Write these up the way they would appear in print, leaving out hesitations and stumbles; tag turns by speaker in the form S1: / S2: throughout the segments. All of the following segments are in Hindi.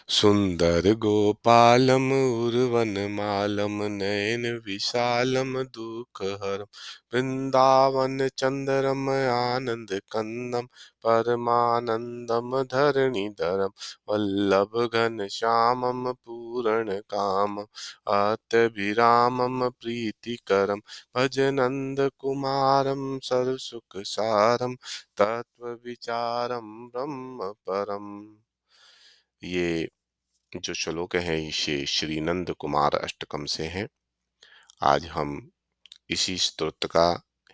S1: सुन्दर गोपालम उर्वनमालम नयन विशालम दुःखहरं वृन्दावन चन्दरम आनन्द कंदम परमानन्दम धरणीधरं वल्लभ घनश्यामं पूरणकामं अत्यभिरामं प्रीतिकरं भज नन्दकुमारं सरसुखसारं तत्त्वविचारं ब्रह्म परम्। ये जो श्लोक हैं ये श्री नंद कुमार अष्टकम से हैं। आज हम इसी स्तोत्र का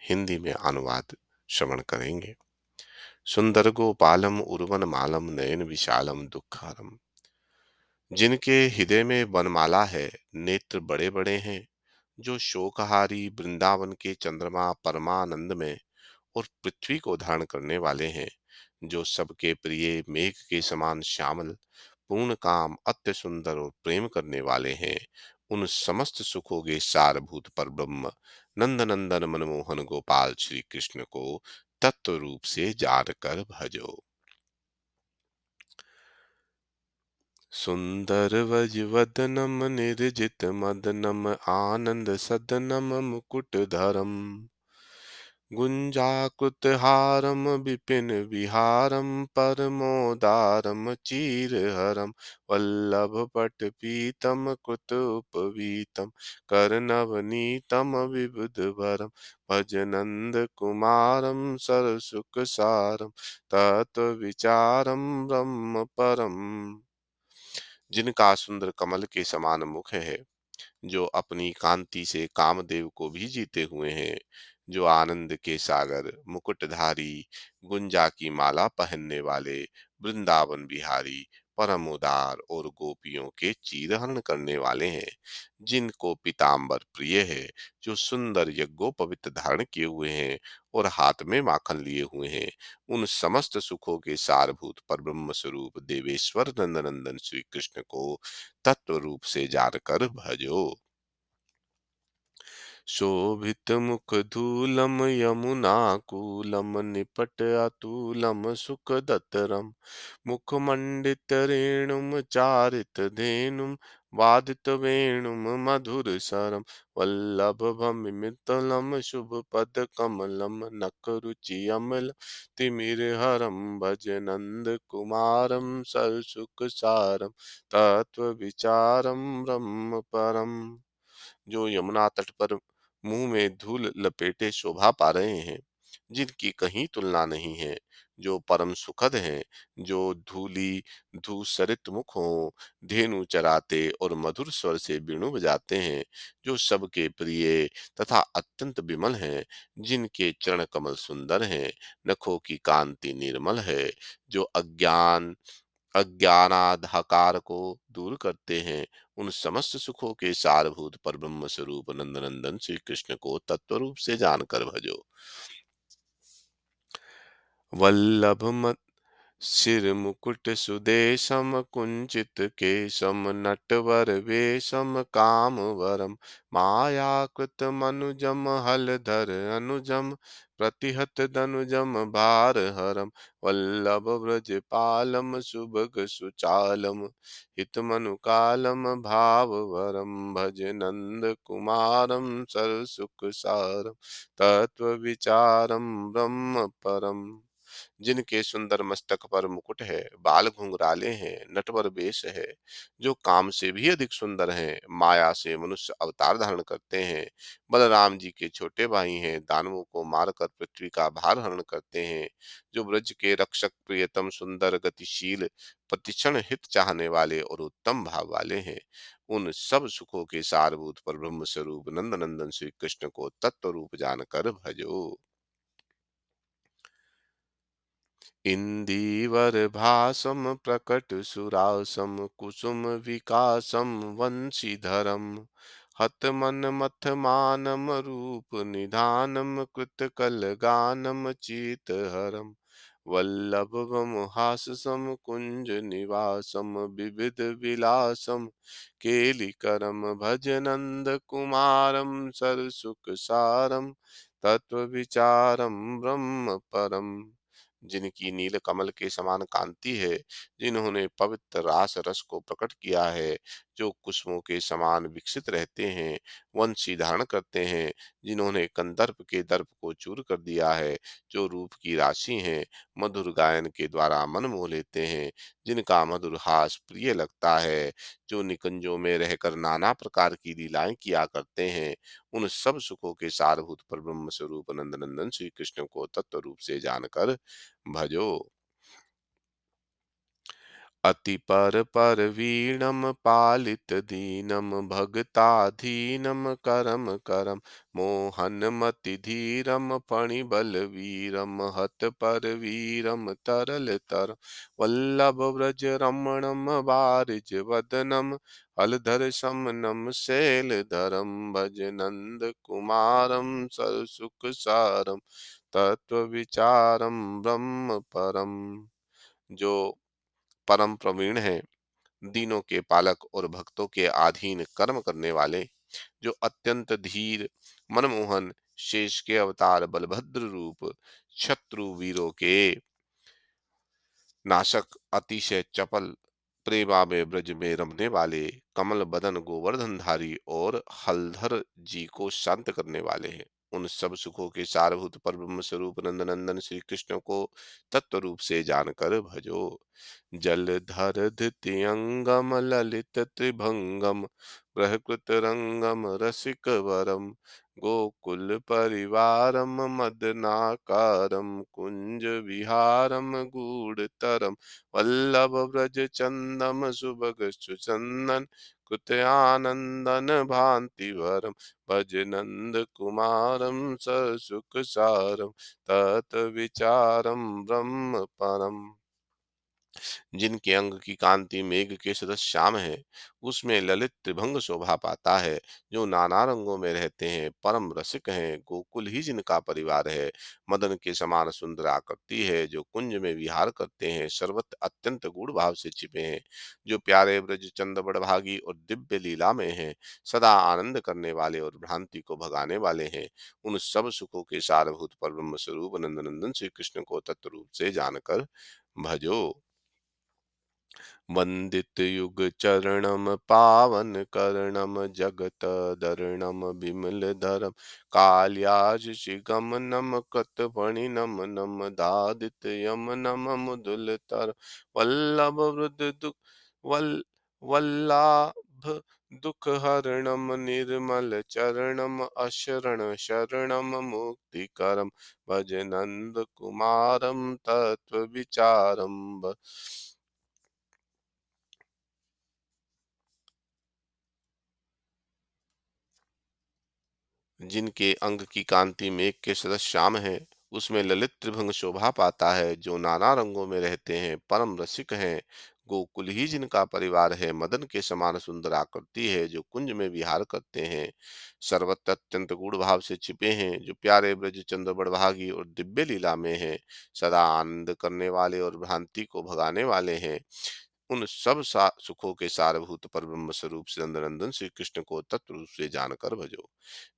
S1: हिंदी में अनुवाद श्रवण करेंगे। सुंदर गोपालम उर्वन मालम नयन विशालम दुःखारम। जिनके हृदय में वनमाला है, नेत्र बड़े बड़े हैं, जो शोकहारी वृंदावन के चंद्रमा परमानंद में और पृथ्वी को धारण करने वाले हैं, जो सबके प्रिय मेघ के समान श्यामल पूर्ण काम अत्य सुंदर और प्रेम करने वाले हैं, उन समस्त सुखों के सारभूत पर ब्रह्म नंद नंदन मनमोहन गोपाल श्री कृष्ण को तत्व रूप से जार कर भजो। सुंदर वजवदनम निर्जित मदनम आनंद सदनम मुकुटधरम गुंजाकृतहारम विपिन विहारम परमोदारम चीरहरम वल्लभपटपीतम कृतोपवीतम करनवनीतम विबुधभरम भज नंद कुमारम सरसुखसारम तत्विचारम ब्रह्म परम। जिनका सुंदर कमल के समान मुख है, जो अपनी कांति से कामदेव को भी जीते हुए हैं, जो आनंद के सागर मुकुटधारी गुंजा की माला पहनने वाले वृंदावन बिहारी परम उदार और गोपियों के चीरहरण करने वाले हैं, जिनको पीताम्बर प्रिय है, जो सुंदर यज्ञोपवीत धारण किए हुए हैं और हाथ में माखन लिए हुए हैं, उन समस्त सुखों के सारभूत पर ब्रह्म स्वरूप देवेश्वर नंदनंदन श्री कृष्ण को तत्व रूप से जानकर भजो। शोभित मुख धूलम यमुनाकूलम निपट अतुलम सुखदतरम मुखमंडित रेणुम चारित धेनुम वादित वेणुम मधुर सरम वल्लभ भमितलम शुभ पद कमलम नखरुचि अमल तिमिर हरम भज नंद कुमारम सरसुख सारम तत्व विचारम ब्रह्म परम। जो यमुना तट पर मुंह में धूल लपेटे शोभा पा रहे हैं, जिनकी कहीं तुलना नहीं है, जो परम सुखद हैं, जो धूली धूसरित मुख हों, धेनु चराते और मधुर स्वर से बीणु बजाते हैं, जो सबके प्रिय तथा अत्यंत विमल हैं, जिनके चरण कमल सुंदर हैं, नखों की कांति निर्मल है, जो अज्ञानाधकार को दूर करते हैं, उन समस्त सुखों के सारभूत पर ब्रह्म स्वरूप नंदनंदन श्री कृष्ण को तत्व रूप से जानकर भजो। वल्लभ सिर मुकुट सुदेशम कुंचित केशम नटवर वेशम काम वरम मायाकृत मनुजम हलधर अनुजम प्रतिहत दनुजम भार हरम वल्लभ व्रज पालम सुभग सुचालम हित मनुकालम भाव वरम भज नंद कुमारम सरसुख सारम तत्व विचारम ब्रह्म परम। जिनके सुंदर मस्तक पर मुकुट है, बाल घुंघराले हैं, नटवर वेश है, जो काम से भी अधिक सुंदर हैं, माया से मनुष्य अवतार धारण करते हैं, बलराम जी के छोटे भाई हैं, दानवों को मारकर पृथ्वी का भार हरण करते हैं, जो ब्रज के रक्षक प्रियतम सुंदर गतिशील प्रतिक्षण हित चाहने वाले और उत्तम भाव वाले हैं, उन सब सुखों के सारभूत पर ब्रह्म स्वरूप नंद नंदन श्री कृष्ण को तत्व रूप जानकर भजो। इन्दीवर भासम प्रकट सुरासम कुसुम विकासम वंशीधरम हत मन मथ मानम रूप निधानम कृत कल गानम चीत हरम वल्लभम हासम कुंज निवासम विविध विलासम केलिकरम भज नंद कुमारम सरसुख सारम तत्व विचारम ब्रह्म परम। जिनकी नील कमल के समान कांति है, जिन्होंने पवित्र रास रस को प्रकट किया है, जो कुसुमों के समान विकसित रहते हैं, वंशी धारण करते हैं, जिन्होंने कंदर्प के दर्प को चूर कर दिया है, जो रूप की राशि हैं, मधुर गायन के द्वारा मन मोह लेते हैं, जिनका मधुर हास प्रिय लगता है, जो निकुंजों में रहकर नाना प्रकार की लीलाएं किया करते हैं, उन सब सुखों के सारभूत पर ब्रह्म स्वरूप नंदनंदन श्री कृष्ण को तत्व रूप से जानकर भजो। अति पर परवीणम पालित दीनम भगताधीनम करम करम मोहन मति धीरम फणिबल वीरम हत पर वीरम तरल तर वल्लभ व्रज रमणम वारिज वदनम अलधर समनम शैलधरम भज नंद कुमारम सरसुख सारम तत्व विचारम ब्रह्म परम। जो परम प्रवीण हैं, दीनों के पालक और भक्तों के अधीन कर्म करने वाले, जो अत्यंत धीर मनमोहन शेष के अवतार बलभद्र रूप शत्रु वीरों के नाशक अतिशय चपल प्रेमा में ब्रज में रमने वाले कमल बदन गोवर्धनधारी और हलधर जी को शांत करने वाले हैं, उन सब सुखों के सारभूत पर ब्रह्म स्वरूप नंदनंदन श्री कृष्ण को तत्व रूप से जानकर भजो। जलधर धृत्यंगम ललित त्रिभंगम बृहकृत रंगम रसिक वरम गोकुल परिवारम मदनाकारम कुंज विहारम गूढ़तरम वल्लभ व्रज चंदम सुभग सुचंदन कृतयानंदन भांति वरम भज नंद कुमारम ससुख सारम तत विचारम ब्रह्म परम। जिनके अंग की कांति मेघ के सदृश श्याम है, उसमें ललित त्रिभंग शोभा पाता है, जो नाना रंगों में रहते हैं, परम रसिक हैं, गोकुल ही जिनका परिवार है, मदन के समान सुंदर आकृति है, जो कुंज में विहार करते हैं, सर्वत्र अत्यंत गूढ़ भाव से छिपे हैं, जो प्यारे ब्रज चंद बड़भागी और दिव्य लीला में हैं, सदा आनंद करने वाले और भ्रांति को भगाने वाले हैं, उन सब सुखों के सारभूत पर ब्रह्म स्वरूप नंदनंदन श्री कृष्ण को तत्व रूप से जानकर भजो। वंदित युग चरणम पावन करणम जगत दरणम बिमल धरम कालियाज गमनम कतपणि नम नम दादित यम नम मुदुल तर वल्लभ वृद्ध दुख वल वल्लाभ दुख हरणम निर्मल चरणम अशरण शरणम मुक्ति करम भज नंद कुमारम तत्व विचारम। जिनके अंग की कांति मेघ के सदृश श्याम है, उसमें ललित त्रिभंग शोभा पाता है, जो नाना रंगों में रहते हैं, परम रसिक हैं, गोकुल ही जिनका परिवार है, मदन के समान सुंदर आकृति है, जो कुंज में विहार करते हैं, सर्वत्र अत्यंत गूढ़ भाव से छिपे हैं, जो प्यारे ब्रज चंद्र बड़भागी और दिव्य लीला में हैं, सदा आनंद करने वाले और भ्रांति को भगाने वाले हैं, उन सब सुखों के सारभूत पर ब्रह्म स्वरूप से नंदनंदन श्री कृष्ण को तत्व रूप से जानकर भजो।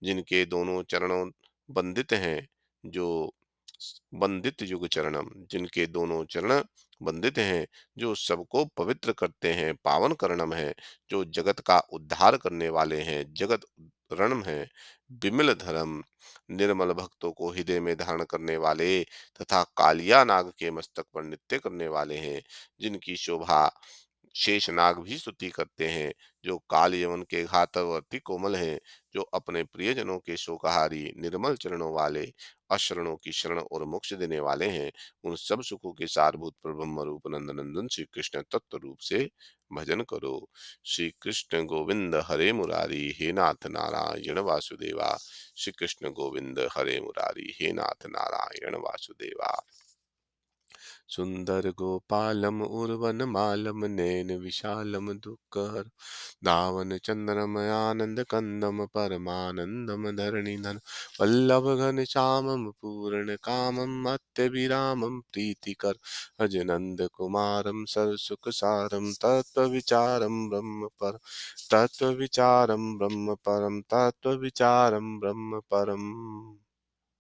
S1: जिनके दोनों चरणों बंदित हैं, जो बंदित युग चरणम, जिनके दोनों चरण बंदित हैं, जो सबको पवित्र करते हैं, पावन करणम है, जो जगत का उद्धार करने वाले हैं, जगत रणम है, विमल धर्म निर्मल भक्तों को हृदय में धारण करने वाले तथा कालिया नाग के मस्तक पर नृत्य करने वाले हैं, जिनकी शोभा शेष नाग भी स्तुति करते हैं, जो काल यवन के घातवर्ती कोमल हैं, जो अपने प्रियजनों के शोकहारी निर्मल चरणों वाले अशरणों की शरण और मोक्ष देने वाले हैं, उन सब सुखों के सारभूत पर ब्रह्म रूप नंदनंदन श्री कृष्ण तत्व रूप से भजन करो। श्री कृष्ण गोविंद हरे मुरारी हे नाथ नारायण वासुदेवा। श्री कृष्ण गोविंद हरे मुरारी हे नाथ नारायण वासुदेवा। सुंदर गोपालम उर्वनमालम नैन विशालम दुःखहर धावन चंद्रमयानंद कंदम परमानंदम धरणिधन वल्लभ घन श्यामम पूर्ण कामम अत्यभिरामम प्रीतिकर अजनंद कुमारम सरसुख सारम तत्व विचारम ब्रह्म पर तत्व विचारम ब्रह्म परम तत्व विचारम ब्रह्म परम।